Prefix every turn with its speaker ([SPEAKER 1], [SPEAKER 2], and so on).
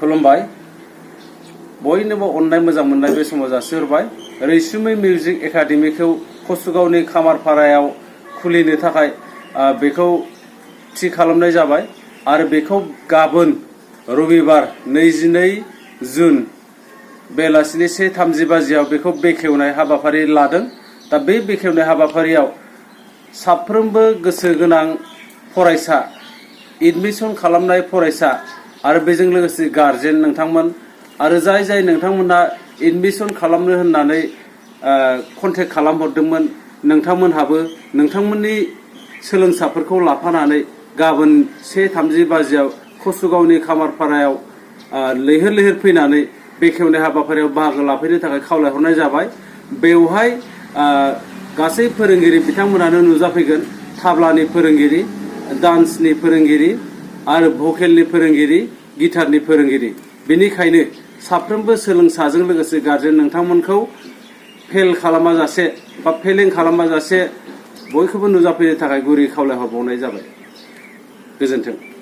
[SPEAKER 1] खुलुमबाय बयनोबो अननाय मोजां मोननाय बे समाव जासिहरबाय रैसुमै मिउजिक एकाडेमिखौ कसुगावनि खामारपारायाव खुलिनो थाखाय बेखौ थि खालामनाय जाबाय आरो बेखौ गाबोन रबिबार 22 जुन बेलासिनि 1:30 बाजियाव बेखौ बेखेवनाय हाबाफारि लादों। दा बे बेखेवनाय हाबाफारियाव साफ्रोमबो गोसो गोनां फरायसा एडमिशन खालामनाय फरायसा आरो बेजों लोगोसे गार्जेन नोंथांमोन आरो जाय नोंथांमोना एडमिशन खालामनो होननानै कन्टेक्ट खालामहरदोंमोन नोंथांमोनहाबो नोंथांमोननि सोलोंसाफोरखौ लाफानानै गाबोन 1:30 बाजियाव कसुगावनि खामारपारायाव लैहोर लैहोर फैनानै बेखेवनाय हाबाफारियाव बाहागो लाफैनो थाखाय खावलायहरनाय जाबाय। बेवहाय गासै फोरोंगिरि बिथांमोनानो नुजाफैगोन। थाब्लानि फोरोंगिरि, डान्सनि फोरोंगिरि आरो भकेलनि फोरोंगिरि, गिटारनि फोरोंगिरि। बेनिखायनो साफ्रोमबो सोलोंसाजों लोगोसे गार्जेन नोंथांमोनखौ फेल खालामाजासे बा फेलें खालामाजासे बयखौबो नुजाफैनो थाखाय गुरै खावलायहरबावनाय जाबाय। गोजोन्थों।